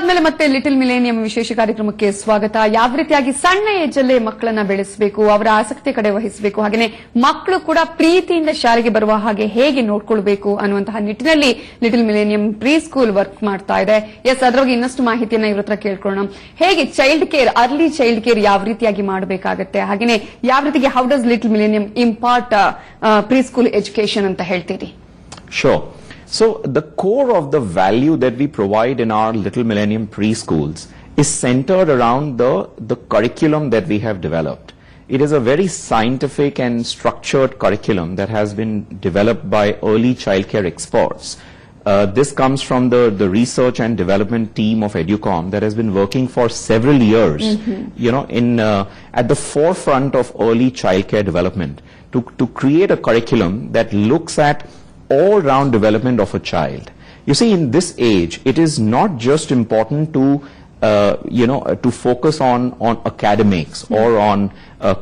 ಇದಾದ್ಮೇಲೆ ಮತ್ತೆ little millennium ವಿಶೇಷ ಕಾರ್ಯಕ್ರಮಕ್ಕೆ ಸ್ವಾಗತ. ಯಾವ ರೀತಿಯಾಗಿ ಸಣ್ಣ ಏಜಲ್ಲೇ ಮಕ್ಕಳನ್ನ ಬೆಳೆಸಬೇಕು, ಅವರ ಆಸಕ್ತಿ ಕಡೆ ವಹಿಸಬೇಕು, ಹಾಗೆಯೇ ಮಕ್ಕಳು ಕೂಡ ಪ್ರೀತಿಯಿಂದ ಶಾಲೆಗೆ ಬರುವ ಹಾಗೆ ಹೇಗೆ ನೋಡ್ಕೊಳ್ಬೇಕು ಅನ್ನುವಂತಹ ನಿಟ್ಟಿನಲ್ಲಿ Little Millennium preschool work ಮಾಡ್ತಾ ಇದೆ. ಅದರ ಬಗ್ಗೆ ಇನ್ನಷ್ಟು ಮಾಹಿತಿಯನ್ನ ಇವ್ರ ಹತ್ರ ಕೇಳ್ಕೊಳ್ಳೋಣ. ಹೇಗೆ child care, early child care ಯಾವ ರೀತಿಯಾಗಿ ಮಾಡಬೇಕಾಗುತ್ತೆ, ಹಾಗೆಯೇ ಯಾವ ರೀತಿಗೆ how does Little Millennium impart preschool education ಅಂತ ಹೇಳ್ತೀರಿ? Sure. So the core of the value that we provide in our Little Millennium preschools is centered around the curriculum that we have developed. It is a very scientific and structured curriculum that has been developed by early childcare experts. This comes from the research and development team of EDUCOM that has been working for several years, at the forefront of early childcare development to create a curriculum that looks at all-round development of a child. You see, in this age, it is not just important to to focus on academics or on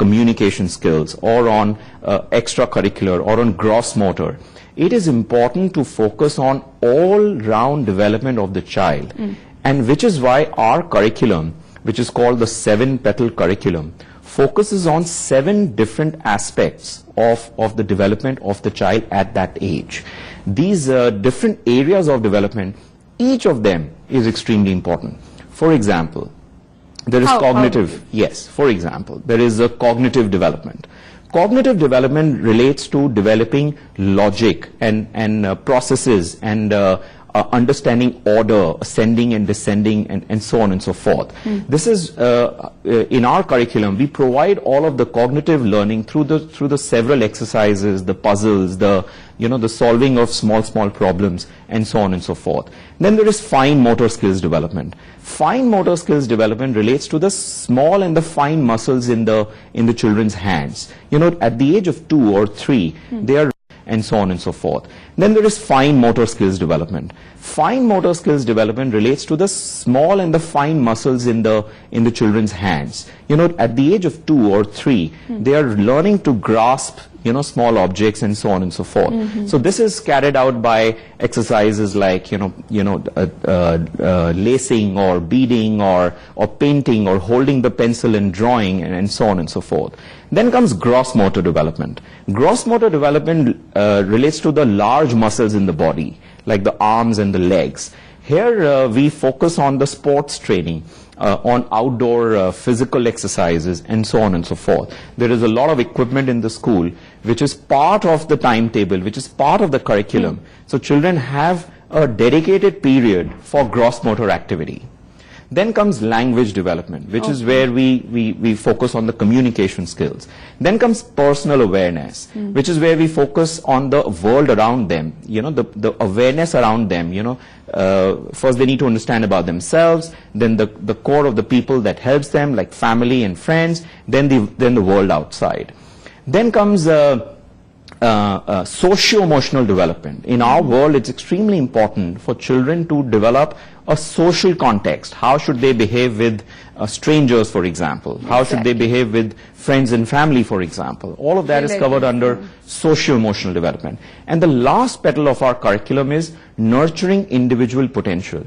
communication skills or on extracurricular or on gross motor. It is important to focus on all-round development of the child, and which is why our curriculum, which is called the 7-petal curriculum, focuses on 7 different aspects of the development of the child at that age. These different areas of development, each of them is extremely important. For example, there is for example, there is a cognitive development. Cognitive development relates to developing logic and processes and understanding order, ascending and descending, and so on and so forth. This is in our curriculum. We provide all of the cognitive learning through the several exercises, the puzzles, the solving of small problems, and so on and so forth. Then there is fine motor skills development. Fine motor skills development relates to the small and the fine muscles in the children's hands. At the age of 2 or 3, they are, and so on and so forth. Then there is fine motor skills development. Fine motor skills development relates to the small and the fine muscles in the children's hands. At the age of 2 or 3, they are learning to grasp, small objects, and so on and so forth. So this is carried out by exercises like, lacing or beading or painting or holding the pencil and drawing, and so on and so forth. Then comes gross motor development. Gross motor development relates to the large muscles in the body, like the arms and the legs. Here we focus on the sports training, on outdoor physical exercises, and so on and so forth. There is a lot of equipment in the school which is part of the timetable, which is part of the curriculum. So children have a dedicated period for gross motor activity. Then comes language development, which is where we focus on the communication skills. Then comes personal awareness, which is where we focus on the world around them, the awareness around them. First they need to understand about themselves, then the core of the people that helps them, like family and friends, then the world outside. Then comes socio-emotional development. In our world, it's extremely important for children to develop a social context. How should they behave with strangers, for example? How should they behave with friends and family, for example? All of that is covered under socio-emotional development. And the last petal of our curriculum is nurturing individual potential.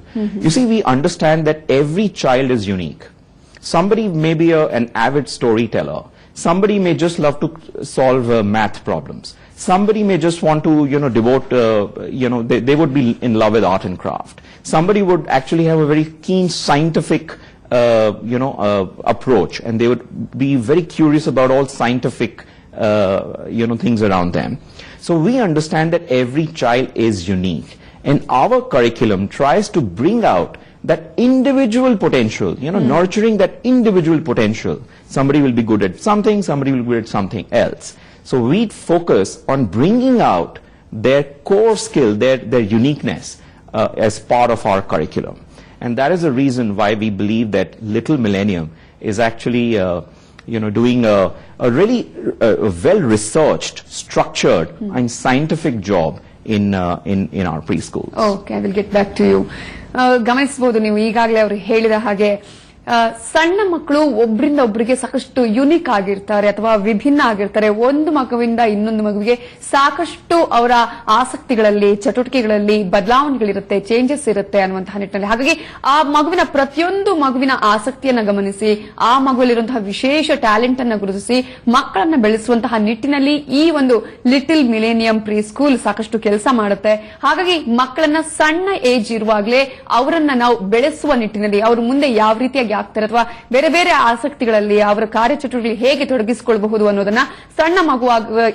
You see, we understand that every child is unique. Somebody may be an avid storyteller. Somebody may just love to solve math problems. Somebody may just want to, devote, they would be in love with art and craft. Somebody would actually have a very keen scientific, approach, and they would be very curious about all scientific, things around them. So we understand that every child is unique, and our curriculum tries to bring out that individual potential, nurturing that individual potential. Somebody will be good at something, somebody will be good at something else. So we focus on bringing out their core skill, their uniqueness as part of our curriculum. And that is the reason why we believe that Little Millennium is actually, doing a really well-researched, structured, and scientific job in our preschools. Okay, I will get back to you. ಗಮನಿಸಬಹುದು ನೀವು ಈಗಾಗಲೇ ಅವರು ಹೇಳಿದ ಹಾಗೆ ಸಣ್ಣ ಮಕ್ಕಳು ಒಬ್ಬರಿಂದ ಒಬ್ಬರಿಗೆ ಸಾಕಷ್ಟು ಯುನಿಕ್ ಆಗಿರ್ತಾರೆ ಅಥವಾ ವಿಭಿನ್ನ ಆಗಿರ್ತಾರೆ. ಒಂದು ಮಗುವಿಂದ ಇನ್ನೊಂದು ಮಗುವಿಗೆ ಸಾಕಷ್ಟು ಅವರ ಆಸಕ್ತಿಗಳಲ್ಲಿ, ಚಟುವಟಿಕೆಗಳಲ್ಲಿ ಬದಲಾವಣೆಗಳಿರುತ್ತೆ, ಚೇಂಜಸ್ ಇರುತ್ತೆ ಅನ್ನುವಂತಹ ನಿಟ್ಟಿನಲ್ಲಿ. ಹಾಗಾಗಿ ಆ ಮಗುವಿನ ಪ್ರತಿಯೊಂದು ಮಗುವಿನ ಆಸಕ್ತಿಯನ್ನ ಗಮನಿಸಿ, ಆ ಮಗುವಲ್ಲಿರುವಂತಹ ವಿಶೇಷ ಟ್ಯಾಲೆಂಟ್ ಅನ್ನ ಗುರುತಿಸಿ ಮಕ್ಕಳನ್ನ ಬೆಳೆಸುವಂತಹ ನಿಟ್ಟಿನಲ್ಲಿ ಈ ಒಂದು ಲಿಟಲ್ ಮಿಲೇನಿಯಂ ಪ್ರೀ ಸ್ಕೂಲ್ ಸಾಕಷ್ಟು ಕೆಲಸ ಮಾಡುತ್ತೆ. ಹಾಗಾಗಿ ಮಕ್ಕಳನ್ನ ಸಣ್ಣ ಏಜ್ ಇರುವಾಗಲೇ ಅವರನ್ನ ನಾವು ಬೆಳೆಸುವ ನಿಟ್ಟಿನಲ್ಲಿ ಅವರು ಮುಂದೆ ಯಾವ ರೀತಿಯಾಗಿ ಆಗ್ತಾರೆ ಅಥವಾ ಬೇರೆ ಬೇರೆ ಆಸಕ್ತಿಗಳಲ್ಲಿ ಅವರ ಕಾರ್ಯಚಟುವಟಿಕೆಗಳಲ್ಲಿ ಹೇಗೆ ತೊಡಗಿಸಿಕೊಳ್ಳಬಹುದು ಅನ್ನೋದನ್ನ ಸಣ್ಣ ಮಗು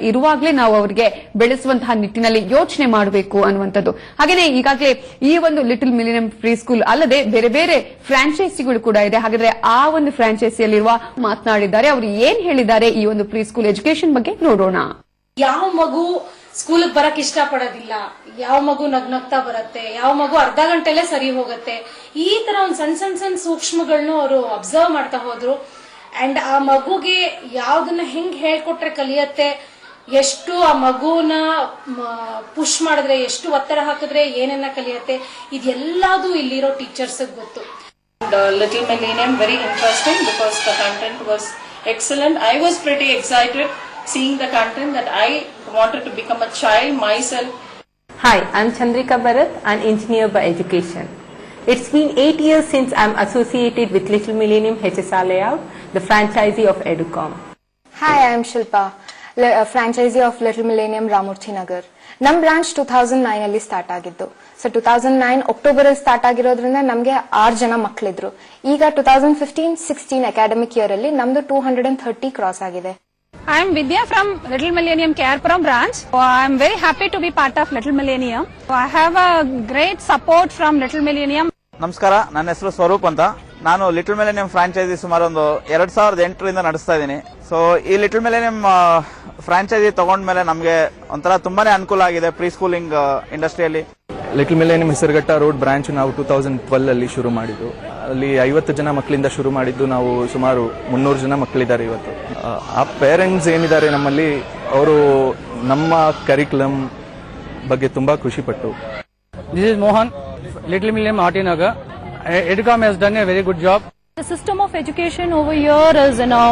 ಇರುವಾಗಲೇ ನಾವು ಅವರಿಗೆ ಬೆಳೆಸುವಂತಹ ನಿಟ್ಟಿನಲ್ಲಿ ಯೋಚನೆ ಮಾಡಬೇಕು ಅನ್ನುವಂಥದ್ದು. ಹಾಗೆಯೇ ಈಗಾಗಲೇ ಈ ಒಂದು ಲಿಟಲ್ ಮಿಲೇನಿಯಂ ಪ್ರೀ ಸ್ಕೂಲ್ ಅಲ್ಲದೆ ಬೇರೆ ಬೇರೆ ಫ್ರಾಂಚೈಸಿಗಳು ಕೂಡ ಇದೆ. ಹಾಗಾದ್ರೆ ಆ ಒಂದು ಫ್ರಾಂಚೈಸಿಯಲ್ಲಿರುವ ಮಾತನಾಡಿದ್ದಾರೆ, ಅವರು ಏನ್ ಹೇಳಿದ್ದಾರೆ ಈ ಒಂದು ಪ್ರೀ ಸ್ಕೂಲ್ ಎಜುಕೇಶನ್ ಬಗ್ಗೆ ನೋಡೋಣ. ಯಾವ ಮಗು ಸ್ಕೂಲ್ಗೆ ಬರಕ್ ಇಷ್ಟ ಪಡೋದಿಲ್ಲ, ಯಾವ ಮಗು ನಗ್ನಗ್ತಾ ಬರುತ್ತೆ, ಯಾವ ಮಗು ಅರ್ಧ ಗಂಟೆಲೆ ಸರಿ ಹೋಗುತ್ತೆ, ಈ ತರ ಒಂದ್ ಸಣ್ಣ ಸೂಕ್ಷ್ಮಗಳನ್ನು ಅವರು ಅಬ್ಸರ್ವ್ ಮಾಡ್ತಾ ಹೋದ್ರು. ಅಂಡ್ ಆ ಮಗುಗೆ ಯಾವ್ದನ್ನ ಹೆಂಗ್ ಹೇಳ್ಕೊಟ್ರೆ ಕಲಿಯತ್ತೆ, ಎಷ್ಟು ಆ ಮಗುನ ಪುಷ್ ಮಾಡಿದ್ರೆ, ಎಷ್ಟು ಒತ್ತಡ ಹಾಕಿದ್ರೆ ಏನನ್ನ ಕಲಿಯತ್ತೆ, ಇದೆಲ್ಲದೂ ಇಲ್ಲಿರೋ ಟೀಚರ್ಸ್ ಗೊತ್ತು. Little Millennium, very interesting because the content was excellent. I was pretty excited seeing the content that I wanted to become a child myself. Hi, I'm Chandrika Bharat, an engineer by education. It's been 8 years since I'm associated with Little Millennium HSR Layout, the franchisee of Educom. Hi, I'm Shilpa, franchisee of Little Millennium Ramurthy Nagar. Nam branch 2009 ಅಲ್ಲಿ start ಆಗಿದ್ದು. So 2009 October ಅಲ್ಲಿ start ಆಗಿರೋದ್ರಿಂದ ನಮಗೆ 6 ಜನ ಮಕ್ಕಳಿದ್ರು. ಈಗ 2015-16 academic year ಅಲ್ಲಿ ನಮ್ದು 230 cross ಆಗಿದೆ. I am Vidya from Little Millennium Carepuram branch. I am very happy to be part of Little Millennium. I have a great support from Little Millennium. ನಮಸ್ಕಾರ, ನನ್ನ ಹೆಸರು ಸ್ವರೂಪ್ ಅಂತ. ನಾನು ಲಿಟಲ್ ಮಿಲೇನಿಯಂ ಫ್ರಾಂಚೈಸಿ ಸುಮಾರು ಒಂದು 2008ರಿಂದ ನಡೆಸ್ತಾ ಇದ್ದೀನಿ. ಸೊ ಈ ಲಿಟಲ್ ಮಿಲೇನಿಯಂ ಫ್ರಾಂಚೈಸಿ ತಗೊಂಡ್ಮೇಲೆ ನಮಗೆ ಒಂಥರ ತುಂಬಾನೇ ಅನುಕೂಲ ಆಗಿದೆ ಪ್ರೀ ಸ್ಕೂಲಿಂಗ್ ಇಂಡಸ್ಟ್ರಿಯಲ್ಲಿ. Little millennium Hesaraghatta road branch ನಾವು 2012 ಅಲ್ಲಿ ಶುರು ಮಾಡಿದ್ದು. ಅಲ್ಲಿ 50 ಜನ ಮಕ್ಕಳಿಂದ ಶುರು ಮಾಡಿದ್ದು. ನಾವು ಸುಮಾರು 300 ಜನ ಮಕ್ಕಳಿದ್ದಾರೆ ಇವತ್ತು. ಆ ಪೇರೆಂಟ್ಸ್ ಏನಿದ್ದಾರೆ ನಮ್ಮಲ್ಲಿ, ಅವರು ನಮ್ಮ ಕರಿಕ್ಯುಲಮ್ ಬಗ್ಗೆ ತುಂಬಾ ಖುಷಿ ಪಟ್ಟು. This is Mohan, Little Millennium Nagar. Educom has done a very good job. The system of education over here is in a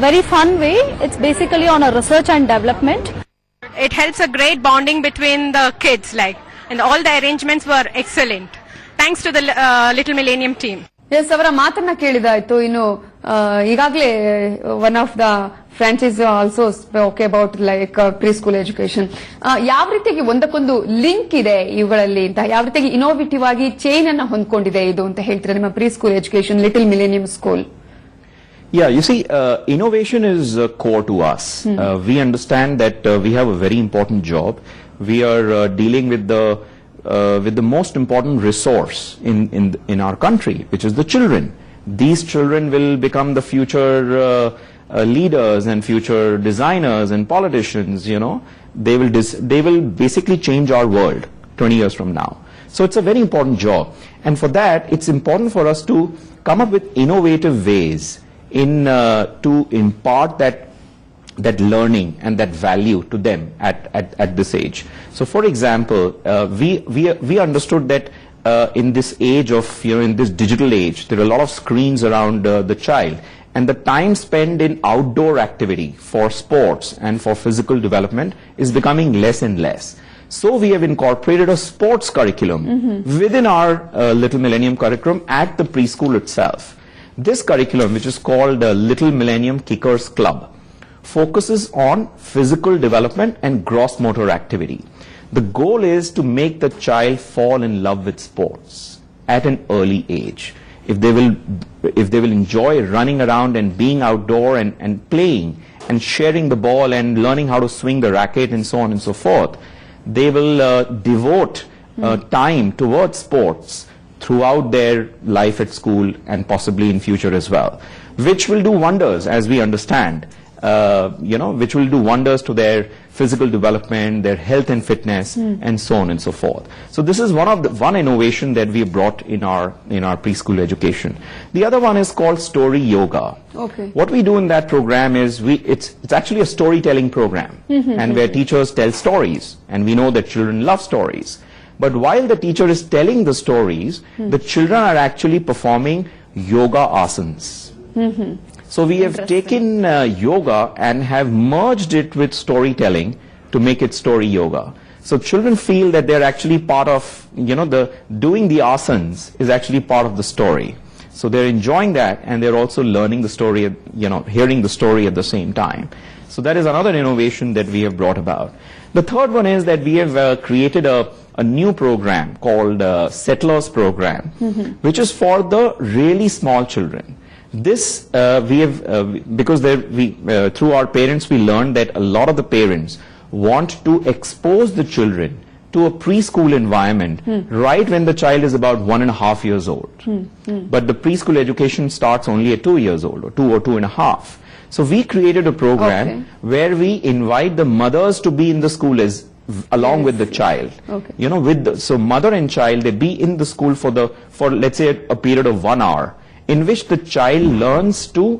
very fun way. It's basically on a research and development. It helps a great bonding between the kids, and all the arrangements were excellent. Thanks to the Little Millennium team. Yes, ಅವರ ಮಾತನ್ನ ಕೇಳಿದಾಯ್ತು. ಇನ್ನು ಈಗಾಗಲೇ one of the franchise also okay about like preschool education. ಯಾವ ರೀತಿಯಾಗಿ ಒಂದಕ್ಕೊಂದು link ಇದೆ ಇವುಗಳಲ್ಲಿ ಅಂತ, ಯಾವ ರೀತಿಯಾಗಿ ಇನೋವೇಟಿವ್ ಆಗಿ ಚೈನ್ ಅನ್ನ ಹೊಂದ್ಕೊಂಡಿದೆ ಇದು ಅಂತ ಹೇಳ್ತೀರಾ ನಿಮ್ಮ preschool education Little Millennium school? Yeah, you see, innovation is core to us. We understand that we have a very important job. We are dealing with the most important resource in our country, which is the children. These children will become the future leaders and future designers and politicians. You know, they will basically change our world 20 years from now. So it's a very important job, and for that, it's important for us to come up with innovative ways to impart that learning and that value to them at this age. So for example, we understood that in this age of, in this digital age, there are a lot of screens around the child, and the time spent in outdoor activity for sports and for physical development is becoming less and less. So we have incorporated a sports curriculum within our Little Millennium curriculum at the preschool itself. This curriculum, which is called Little Millennium Kickers Club, focuses on physical development and gross motor activity. The goal is to make the child fall in love with sports at an early age. If they will enjoy running around and being outdoor and playing and sharing the ball and learning how to swing the racket and so on and so forth, they will devote time towards sports throughout their life at school and possibly in future as well, which will do wonders, as we understand, which will do wonders to their physical development, their health and fitness, and so on and so forth. So this is one innovation that we brought in our preschool education. The other one is called Story Yoga. Okay. What we do in that program is it's actually a storytelling program, and where teachers tell stories, and we know that children love stories. But while the teacher is telling the stories, the children are actually performing yoga asanas. So we have taken yoga and have merged it with storytelling to make it story yoga. So children feel that they're actually part of, doing the asanas is actually part of the story. So they're enjoying that, and they're also learning the story, hearing the story at the same time. So that is another innovation that we have brought about. The third one is that we have created a new program called Settlers Program, which is for the really small children. This we have because through our parents we learned that a lot of the parents want to expose the children to a preschool environment right when the child is about 1.5 years old. But the preschool education starts only at 2 years old, or 2.5. So we created a program where we invite the mothers to be in the school along with the child. So mother and child, they be in the school for let's say a period of 1 hour, in which the child learns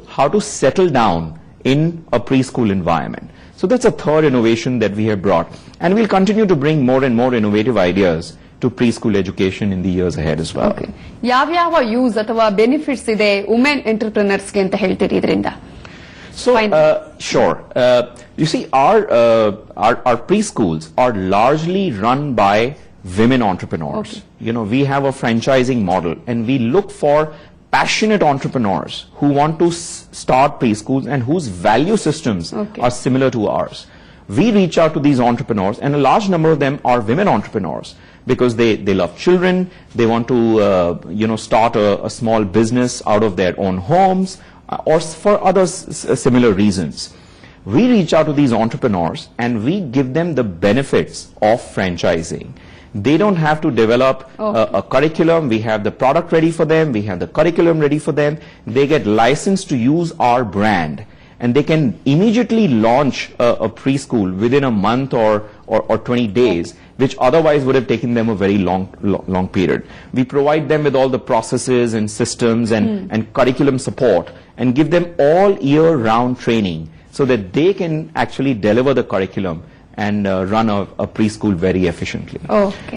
how to settle down in a preschool environment. So that's a third innovation that we have brought, and we'll continue to bring more and more innovative ideas to preschool education in the years ahead as well. ಯಾವ್ಯಾವ use ಅಥವಾ benefits ಇದೆ women ಎಂಟರ್ಪ್ರಿನರ್ಸ್ಗೆ ಅಂತ ಹೇಳ್ತೀರಿ ಇದರಿಂದ? So, sure. You see, our preschools are largely run by women entrepreneurs. We have a franchising model, and we look for passionate entrepreneurs who want to start preschools and whose value systems are similar to ours. We reach out to these entrepreneurs, and a large number of them are women entrepreneurs because they love children, they want to start a small business out of their own homes, or for other similar reasons. We reach out to these entrepreneurs and we give them the benefits of franchising. They don't have to develop a curriculum. We have the product ready for them. We have the curriculum ready for them. They get licensed to use our brand, and they can immediately launch a preschool within a month or 20 days, which otherwise would have taken them a very long period. We provide them with all the processes and systems and curriculum support, and give them all year-round training so that they can actually deliver the curriculum and run a preschool very efficiently.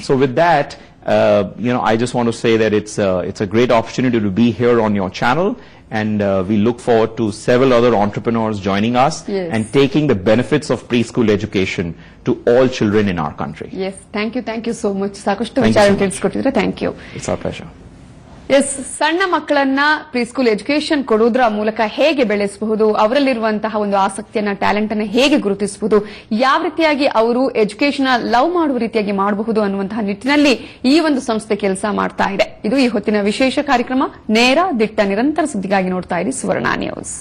So with that, I just want to say that it's a great opportunity to be here on your channel, and we look forward to several other entrepreneurs joining us and taking the benefits of preschool education to all children in our country. Yes, thank you so much. ಸಾಕಷ್ಟು ವಿಚಾರ ತಿಳಿಸಿಕೊಟ್ಟಿದ್ರೆ thank you. It's our pleasure. ಸಣ್ಣ ಮಕ್ಕಳನ್ನ ಪ್ರೀಸ್ಕೂಲ್ education ಕೊಡೋದ್ರ ಮೂಲಕ ಹೇಗೆ ಬೆಳೆಸಬಹುದು, ಅವರಲ್ಲಿರುವಂತಹ ಒಂದು ಆಸಕ್ತಿಯನ್ನ, ಟ್ಯಾಲೆಂಟ್ ಅನ್ನ ಹೇಗೆ ಗುರುತಿಸಬಹುದು, ಯಾವ ರೀತಿಯಾಗಿ ಅವರು ಎಜುಕೇಶನ್ ಲವ್ ಮಾಡುವ ರೀತಿಯಾಗಿ ಮಾಡಬಹುದು ಅನ್ನುವಂತಹ ನಿಟ್ಟಿನಲ್ಲಿ ಈ ಒಂದು ಸಂಸ್ಥೆ ಕೆಲಸ ಮಾಡ್ತಾ ಇದೆ. ಇದು ಈ ಹೊತ್ತಿನ ವಿಶೇಷ ಕಾರ್ಯಕ್ರಮ. ನೇರ ದಿಟ್ಟ ನಿರಂತರ ಸುದ್ದಿಗಾಗಿ ನೋಡ್ತಾ ಇರಿ ಸುವರ್ಣ ನ್ಯೂಸ್.